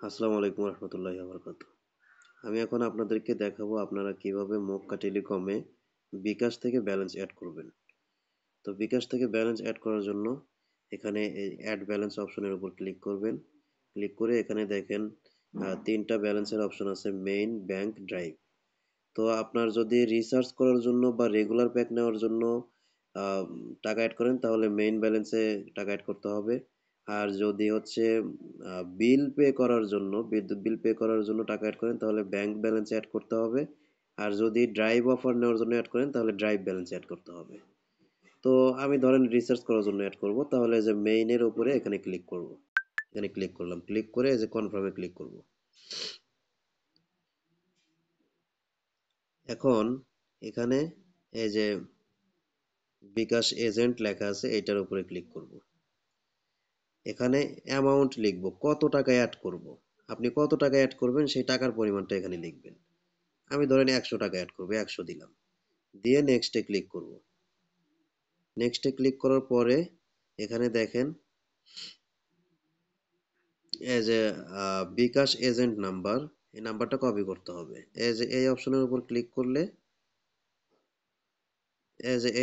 আসসালামু আলাইকুম রহমতুল্লাহি ওয়া বারাকাতুহু। আমি এখন আপনাদেরকে দেখাবো আপনারা কিভাবে মক্কা টেলিকমে বিকাশ থেকে ব্যালেন্স অ্যাড করবেন। তো বিকাশ থেকে ব্যালেন্স অ্যাড করার জন্য এখানে এই অ্যাড ব্যালেন্স অপশনের উপর ক্লিক করবেন। ক্লিক করে এখানে দেখেন ৩টা ব্যালেন্সের অপশন আছে মেইন, ব্যাংক, ড্রাইভ। তো আপনার যদি রিচার্জ করার জন্য বা রেগুলার প্যাক নেওয়ার জন্য আ টাকা এড করেন তাহলে মেইন ব্যালেন্সে টাকা এড করতে হবে। আর যদি হচ্ছে বিল পে করার জন্য বিদ্যুৎ বিল পে করার জন্য টাকা এড করেন তাহলে ব্যাংক ব্যালেন্সে এড করতে হবে। আর যদি ড্রাইভ অফার নেওয়ার জন্য এড করেন তাহলে ড্রাইভ ব্যালেন্সে এড করতে হবে। তো আমি ধরেন রিসার্চ করার জন্য এড করব তাহলে যে মেইনের উপরে এখানে ক্লিক করব। এখানে ক্লিক করলাম। ক্লিক করে এই যে কনফার্মে ক্লিক করব। এখন এখানে এই যে বিকাশ এজেন্ট লেখা আছে এটার উপরে ক্লিক করব। এখানে অ্যামাউন্ট লিখব, কত টাকা অ্যাড করব। আপনি কত টাকা অ্যাড করবেন সেই টাকার পরিমাণটা এখানে লিখবেন। আমি ধরেন ১০০ টাকা অ্যাড করব, ১০০ দিলাম। দিয়ে নেক্সটে ক্লিক করব। নেক্সটে ক্লিক করার পরে এখানে দেখেন এই যে বিকাশ এজেন্ট নাম্বার, এই নাম্বারটা কপি করতে হবে। এই যে এই অপশনের উপর ক্লিক করলে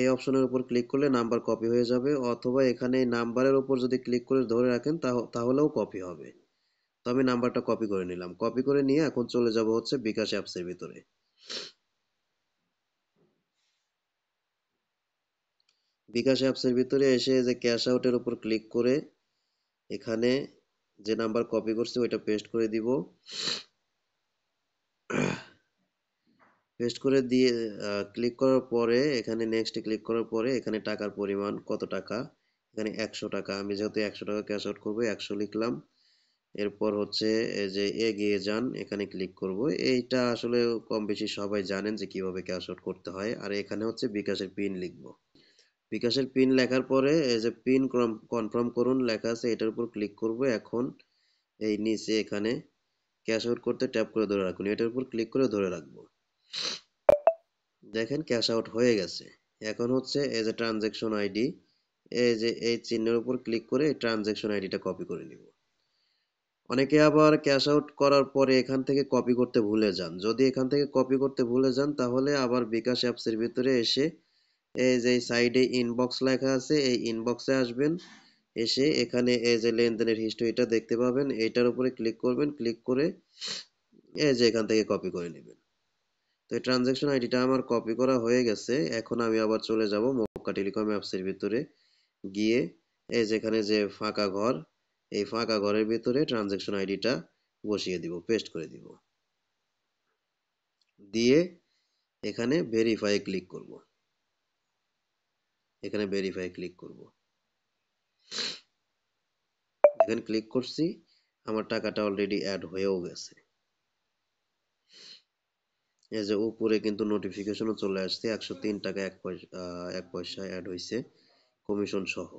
এই অপশনের উপর ক্লিক করলে নাম্বার কপি হয়ে যাবে, অথবা এখানে এই নাম্বারের উপর যদি ক্লিক করে ধরে রাখেন তাহলেও কপি হবে। তো আমি নাম্বারটা কপি করে নিলাম। কপি করে নিয়ে এখন চলে যাব হচ্ছে বিকাশ অ্যাপসের ভিতরে। বিকাশ অ্যাপসের ভিতরে এসে যে ক্যাশ আউটের উপর ক্লিক করে এখানে যে নাম্বার কপি করছি ওইটা পেস্ট করে দিব। পেস্ট করে দিয়ে ক্লিক করার পরে এখানে নেক্সটে ক্লিক করার পরে এখানে টাকার পরিমাণ কত টাকা, এখানে ১০০ টাকা। আমি যেহেতু ১০০ টাকা ক্যাশ আউট করবো ১০০ লিখলাম। এরপর হচ্ছে এই যে এগিয়ে যান, এখানে ক্লিক করব। এইটা আসলে কম বেশি সবাই জানেন যে কিভাবে ক্যাশ আউট করতে হয়। আর এখানে হচ্ছে বিকাশের পিন লিখব। বিকাশের পিন লেখার পরে এই যে পিন কনফার্ম করুন লেখা আছে এটার উপর ক্লিক করব। এখন এই নিচে এখানে ক্যাশ আউট করতে ট্যাপ করে ধরে রাখুন, এটার উপর ক্লিক করে ধরে রাখবো। দেখেন ক্যাশ আউট হয়ে গেছে। এখন হচ্ছে এই যে ট্রানজ্যাকশন আইডি, এই যে এই চিহ্নের উপর ক্লিক করে এই ট্রানজ্যাকশন আইডিটা কপি করে নিব। অনেকে আবার ক্যাশ আউট করার পরে এখান থেকে কপি করতে ভুলে যান। যদি এখান থেকে কপি করতে ভুলে যান তাহলে আবার বিকাশ অ্যাপসের ভিতরে এসে এই যে সাইডে ইনবক্স লেখা আছে এই ইনবক্সে আসবেন। এসে এখানে এই যে লেনদেনের হিস্ট্রিটা দেখতে পাবেন, এইটার উপরে ক্লিক করবেন। ক্লিক করে এই যে এখান থেকে কপি করে নেবেন। তো এই ট্রানজ্যাকশন আইডিটা আমার কপি করা হয়ে গেছে। এখন আমি আবার চলে যাব মক্কা টেলিকম অ্যাপসের ভিতরে গিয়ে এই যেখানে যে ফাঁকা ঘর, এই ফাঁকা ঘরের ভিতরে ট্রানজ্যাকশন আইডিটা বসিয়ে দিব, পেস্ট করে দিব। দিয়ে এখানে ভেরিফাই ক্লিক করব। এখানে ভেরিফাই ক্লিক করব। এখানে ক্লিক করছি, আমার টাকাটা অলরেডি অ্যাড হয়েও গেছে। এই যে উপরে কিন্তু নোটিফিকেশনও চলে আসছে ১০৩ টাকা ১ পয়সা অ্যাড হয়েছে কমিশন সহ।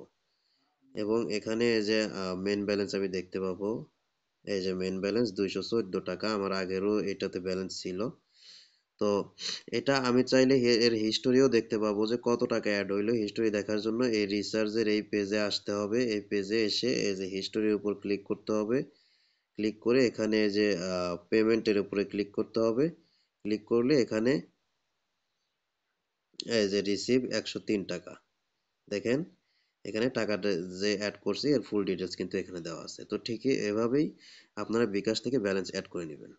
এবং এখানে এই যে মেন ব্যালেন্স আমি দেখতে পাবো, এই যে মেন ব্যালেন্স ২১৪ টাকা, আমার আগেরও এটাতে ব্যালেন্স ছিল। তো এটা আমি চাইলে এর হিস্টোরিও দেখতে পাবো যে কত টাকা অ্যাড হইলো। হিস্টোরি দেখার জন্য এই রিচার্জের এই পেজে আসতে হবে। এই পেজে এসে এই যে হিস্টোরির উপর ক্লিক করতে হবে। ক্লিক করে এখানে যে পেমেন্টের উপরে ক্লিক করতে হবে। ক্লিক করলে এখানে এই যে রিসিভ ১০৩ টাকা দেখেন, এখানে টাকাটা যে অ্যাড করছি এর ফুল ডিটেলস কিন্তু এখানে দেওয়া আছে। তো ঠিকই এভাবেই আপনারা বিকাশ থেকে ব্যালেন্স অ্যাড করে নেবেন।